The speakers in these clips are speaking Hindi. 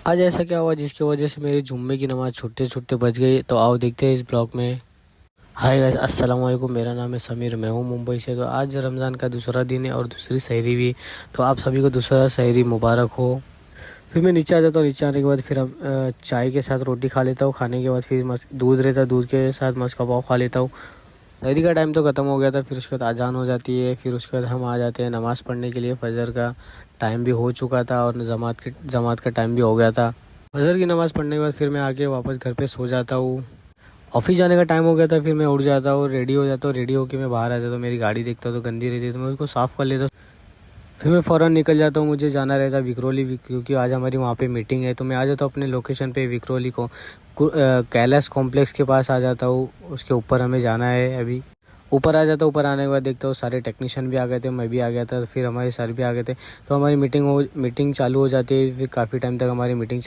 आज ऐसा क्या हुआ जिसकी वजह से मेरी जुम्मे की नमाज़ छूटते छूटते बच गई, तो आओ देखते हैं इस ब्लॉग में। हाय गाइस, अस्सलाम वालेकुम। मेरा नाम है समीर, मैं हूँ मुंबई से। तो आज रमज़ान का दूसरा दिन है और दूसरी सहरी भी। तो आप सभी को दूसरा सहरी मुबारक हो। फिर मैं नीचे आ जाता हूँ। नीचे आने के बाद फिर हम चाय के साथ रोटी खा लेता हूँ। खाने के बाद फिर दूध रहता है, दूध के साथ मस्का पाव खा लेता हूँ। सहरी का टाइम तो ख़त्म हो गया था। फिर उसके बाद अजान हो जाती है। फिर उसके बाद हम आ जाते हैं नमाज़ पढ़ने के लिए। फजर का टाइम भी हो चुका था और जमात का टाइम भी हो गया था। फजर की नमाज़ पढ़ने के बाद फिर मैं आके वापस घर पे सो जाता हूँ। ऑफिस जाने का टाइम हो गया था। फिर मैं उठ जाता हूँ, रेडी हो जाता हूँ। रेडी होकर मैं बाहर आ जाता हूँ। मेरी गाड़ी देखता हूँ तो गंदी रहती है, तो मैं उसको साफ़ कर लेता हूँ। फिर मैं फ़ौरन निकल जाता हूँ। मुझे जाना रहता है विक्रोली, क्योंकि आज हमारी वहाँ पे मीटिंग है। तो मैं आ जाता हूँ अपने लोकेशन पे विक्रोली को कैलाश कॉम्प्लेक्स के पास आ जाता हूँ। उसके ऊपर हमें जाना है अभी। ऊपर आ जाता हूँ। ऊपर आने के बाद देखता हूँ सारे टेक्नीशियन भी आ गए थे, मैं भी आ गया था, फिर हमारे सर भी आ गए थे। तो हमारी मीटिंग चालू हो जाती है। फिर काफ़ी टाइम तक हमारी मीटिंग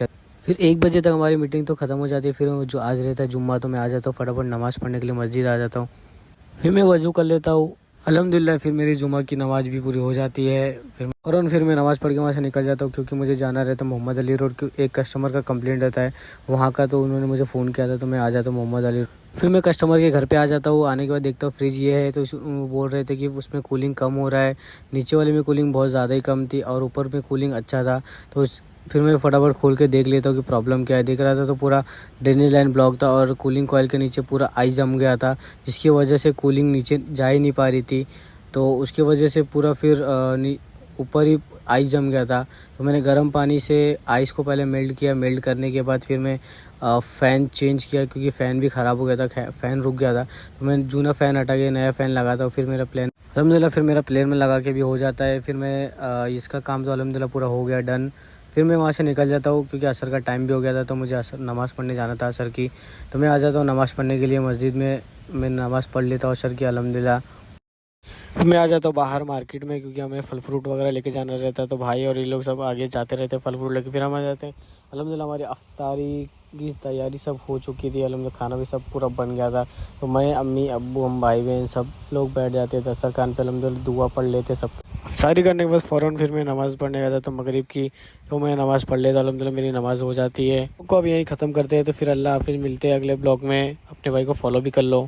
फिर 1 बजे तक हमारी मीटिंग तो ख़त्म हो जाती है। फिर जो आज रहता है जुम्मा, तो मैं आ जाता हूँ फटाफट नमाज़ पढ़ने के लिए मस्जिद आ जाता हूँ। फिर मैं वज़ू कर लेता हूँ। अल्हम्दुलिल्लाह फिर मेरी जुम्मा की नमाज़ भी पूरी हो जाती है। फिर मैं नमाज़ पढ़ के वहाँ से निकल जाता हूँ, क्योंकि मुझे जाना रहता है मोहम्मद अली रोड। एक कस्टमर का कंप्लेंट रहता है वहाँ का, तो उन्होंने मुझे फ़ोन किया था, तो मैं आ जाता हूँ मोहम्मद अली। फिर मैं कस्टमर के घर पे आ जाता हूँ। आने के बाद देखता हूँ फ्रिज ये है, तो वो बोल रहे थे कि उसमें कूलिंग कम हो रहा है। नीचे वाले में कूलिंग बहुत ज़्यादा ही कम थी और ऊपर में कूलिंग अच्छा था। तो फिर मैं फटाफट खोल के देख लेता हूँ कि प्रॉब्लम क्या है। देख रहा था तो पूरा ड्रेनेज लाइन ब्लॉक था और कूलिंग कॉइल के नीचे पूरा आइस जम गया था, जिसकी वजह से कूलिंग नीचे जा ही नहीं पा रही थी। तो उसकी वजह से पूरा फिर ऊपर ही आइस जम गया था। तो मैंने गर्म पानी से आइस को पहले मेल्ट किया। मेल्ट करने के बाद फिर मैं फ़ैन चेंज किया, क्योंकि फ़ैन भी ख़राब हो गया था, फ़ैन रुक गया था। तो मैं जूना फ़ैन हटा के नया फ़ैन लगाता हूँ। फिर मेरा प्लान अलहमदिल्ला फिर मेरा प्लेन में लगा के भी हो जाता है। फिर मैं इसका काम तो अलहमदिल्ला पूरा हो गया, डन। फिर मैं वहाँ से निकल जाता हूँ, क्योंकि असर का टाइम भी हो गया था, तो मुझे असर नमाज़ पढ़ने जाना था असर की। तो मैं आ जाता हूँ नमाज़ पढ़ने के लिए मस्जिद में। मैं नमाज़ पढ़ लेता हूँ असर की अलहमदिल्ला। फिर मैं आ जाता हूँ बाहर मार्केट में, क्योंकि हमें फल फ्रूट वगैरह लेके जाना रहता है। तो भाई और ये लोग सब आगे जाते रहते हैं फल फ्रूट लेके। फिर हम आ जाते हैं। अलहमदिल्ला हमारी अफ्तारी की तैयारी सब हो चुकी थी। अलहमदिल्ला खाना भी सब पूरा बन गया था। तो मैं, अम्मी, अब्बू, हम भाई बहन सब लोग बैठ जाते थे दस्तरखान पे। अलहमदिल्ला दुआ पढ़ लेते सब। अफ्तारी करने के बाद फ़ौरन फिर मैं नमाज़ पढ़ने गया था, तो मगरिब की। तो मैं नमाज़ पढ़ लेता, अलहमदिल्ला मेरी नमाज़ हो जाती है। को अब यहीं ख़त्म करते हैं, तो फिर अल्लाह हाफ़िज़, मिलते हैं अगले ब्लॉग में। अपने भाई को फॉलो भी कर लो।